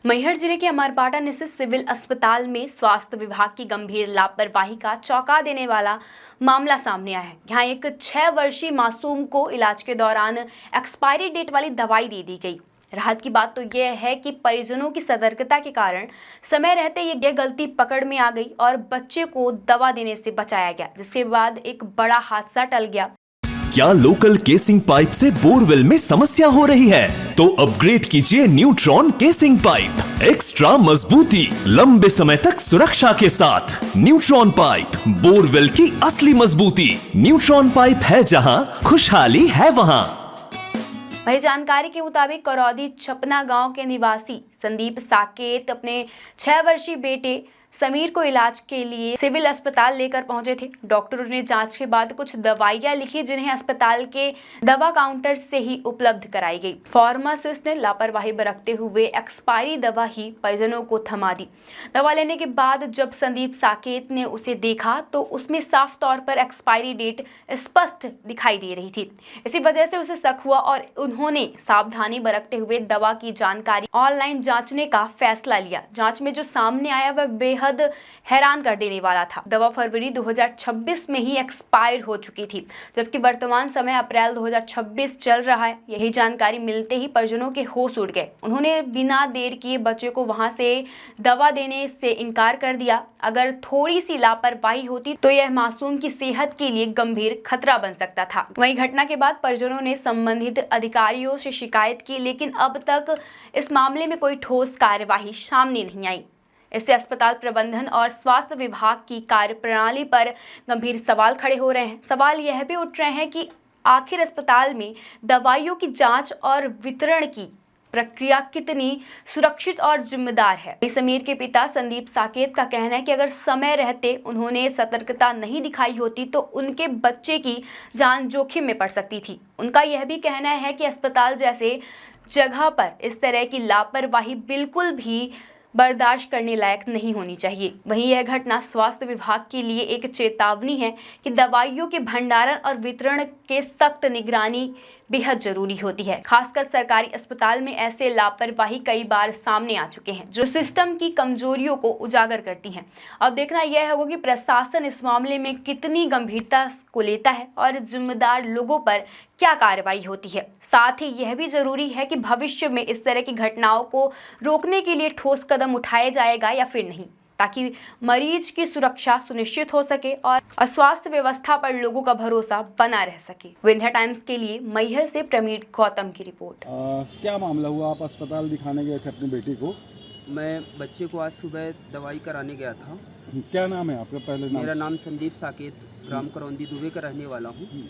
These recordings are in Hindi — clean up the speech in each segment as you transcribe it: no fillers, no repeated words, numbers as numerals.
मैहर जिले के अमरपाटन स्थित सिविल अस्पताल में स्वास्थ्य विभाग की गंभीर लापरवाही का चौंका देने वाला मामला सामने आया है। यहाँ एक 6 वर्षीय मासूम को इलाज के दौरान एक्सपायरी डेट वाली दवाई दे दी गई। राहत की बात तो यह है कि परिजनों की सतर्कता के कारण समय रहते ये गलती पकड़ में आ गई और बच्चे को दवा देने से बचाया गया, जिसके बाद एक बड़ा हादसा टल गया। क्या लोकल केसिंग पाइप से बोरवेल में समस्या हो रही है? तो अपग्रेड कीजिए न्यूट्रॉन केसिंग पाइप। एक्स्ट्रा मजबूती, लंबे समय तक सुरक्षा के साथ। न्यूट्रॉन पाइप, बोरवेल की असली मजबूती। न्यूट्रॉन पाइप है जहां, खुशहाली है वहां। वही जानकारी के मुताबिक करौदी छपना गांव के निवासी संदीप साकेत अपने 6 वर्षीय बेटे समीर को इलाज के लिए सिविल अस्पताल लेकर पहुंचे थे। डॉक्टरों ने जांच के बाद कुछ दवाइयां लिखी, जिन्हें अस्पताल के दवा काउंटर से ही उपलब्ध कराई गई। फार्मासिस्ट ने लापरवाही बरतते हुए एक्सपायरी दवा ही परिजनों को थमा दी। दवा लेने के बाद जब संदीप साकेत ने उसे देखा तो उसमें साफ तौर पर एक्सपायरी डेट स्पष्ट दिखाई दे रही थी। इसी वजह से उसे शक हुआ और उन्होंने सावधानी बरतते हुए दवा की जानकारी ऑनलाइन जांचने का फैसला लिया। जांच में जो सामने आया वह बेहद हैरान कर देने वाला था। दवा फरवरी 2026 में ही एक्सपायर हो चुकी थी, जबकि वर्तमान समय अप्रैल 2026 चल रहा है। यही जानकारी मिलते ही परिजनों के होश उड़ गए। उन्होंने बिना देर किए बच्चे को वहां से दवा देने से इनकार कर दिया। अगर थोड़ी सी लापरवाही होती तो यह मासूम की सेहत के लिए गंभीर खतरा बन सकता था। वहीं घटना के बाद परिजनों ने संबंधित अधिकारियों से शिकायत की, लेकिन अब तक इस मामले में कोई ठोस कार्यवाही सामने नहीं आई। इससे अस्पताल प्रबंधन और स्वास्थ्य विभाग की कार्यप्रणाली पर गंभीर सवाल खड़े हो रहे हैं। सवाल यह भी उठ रहे हैं कि आखिर अस्पताल में दवाइयों की जांच और वितरण की प्रक्रिया कितनी सुरक्षित और जिम्मेदार है। समीर के पिता संदीप साकेत का कहना है कि अगर समय रहते उन्होंने सतर्कता नहीं दिखाई होती तो उनके बच्चे की जान जोखिम में पड़ सकती थी। उनका यह भी कहना है कि अस्पताल जैसे जगह पर इस तरह की लापरवाही बिल्कुल भी बर्दाश्त करने लायक नहीं होनी चाहिए। वहीं यह घटना स्वास्थ्य विभाग के लिए एक चेतावनी है कि दवाइयों के भंडारण और वितरण के सख्त निगरानी बेहद जरूरी होती है। खासकर सरकारी अस्पताल में ऐसे लापरवाही कई बार सामने आ चुके हैं, जो सिस्टम की कमजोरियों को उजागर करती हैं। अब देखना यह होगा कि प्रशासन इस मामले में कितनी गंभीरता को लेता है और जिम्मेदार लोगों पर क्या कार्रवाई होती है। साथ ही यह भी जरूरी है कि भविष्य में इस तरह की घटनाओं को रोकने के लिए ठोस कदम उठाया जाएगा या फिर नहीं, ताकि मरीज की सुरक्षा सुनिश्चित हो सके और स्वास्थ्य व्यवस्था पर लोगों का भरोसा बना रह सके। विंध्या टाइम्स के लिए मैहर से प्रमीट गौतम की रिपोर्ट। क्या मामला हुआ? आप अस्पताल दिखाने गए थे अपनी बेटी को? मैं बच्चे को आज सुबह दवाई कराने गया था। क्या नाम है आपका? पहले नाम। मेरा नाम संदीप साकेत, ग्राम करौंदी दुबे का रहने वाला हूँ।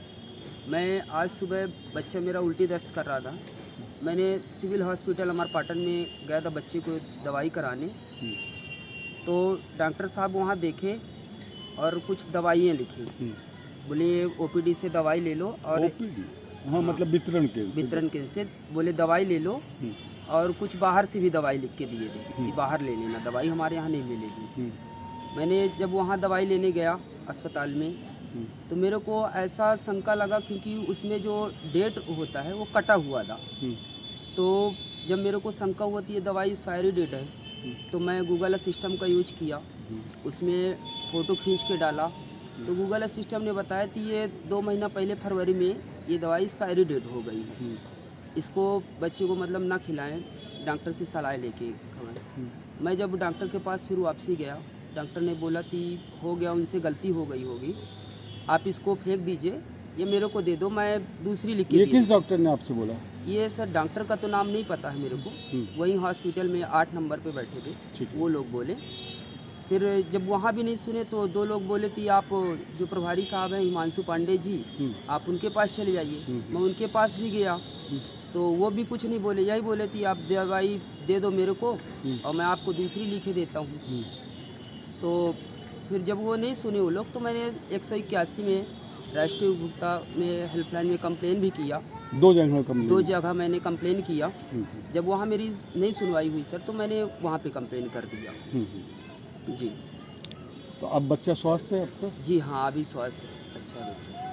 मैं आज सुबह बच्चा मेरा उल्टी दस्त कर रहा था। मैंने सिविल हॉस्पिटल अमरपाटन में गया था बच्चे को दवाई कराने। तो डॉक्टर साहब वहाँ देखे और कुछ दवाइयाँ लिखी। बोले ओपीडी से दवाई ले लो और हाँ, मतलब वितरण के से बोले दवाई ले लो और कुछ बाहर से भी दवाई लिख के दिए थे कि बाहर ले लेना, दवाई हमारे यहाँ नहीं मिलेगी। मैंने जब वहाँ दवाई लेने गया अस्पताल में तो मेरे को ऐसा शंका लगा, क्योंकि उसमें जो डेट होता है वो कटा हुआ था। तो जब मेरे को शंका होती है दवाई एक्सपायरी डेट है, तो मैं गूगल सिस्टम का यूज किया, उसमें फ़ोटो खींच के डाला। तो गूगल सिस्टम ने बताया कि ये 2 महीना पहले फरवरी में ये दवाई एक्सपायरी डेट हो गई है, इसको बच्चे को मतलब ना खिलाएं, डॉक्टर से सलाह लेके खवाएं। मैं जब डॉक्टर के पास फिर वापसी गया, डॉक्टर ने बोला कि हो गया, उनसे गलती हो गई होगी, आप इसको फेंक दीजिए, ये मेरे को दे दो, मैं दूसरी लिख के। ये किस डॉक्टर ने आपसे बोला? ये सर डॉक्टर का तो नाम नहीं पता है मेरे को। वहीं हॉस्पिटल में 8 नंबर पे बैठे थे, वो लोग बोले। फिर जब वहाँ भी नहीं सुने तो 2 लोग बोले कि आप जो प्रभारी साहब हैं हिमांशु पांडे जी, आप उनके पास चले जाइए। मैं उनके पास भी गया तो वो भी कुछ नहीं बोले, यही बोले कि आप दवाई दे दो मेरे को और मैं आपको दूसरी लिखे देता हूँ। तो फिर जब वो नहीं सुने वो लोग, तो मैंने 181 में राष्ट्रीय उपभोक्ता में हेल्पलाइन में कंप्लेन भी किया। 2 जगह मैंने कंप्लेन किया। जब वहाँ मेरी नहीं सुनवाई हुई सर, तो मैंने वहाँ पे कंप्लेन कर दिया। जी। तो अब बच्चा स्वस्थ है आपका? जी हाँ, अभी स्वस्थ है, अच्छा बच्चा।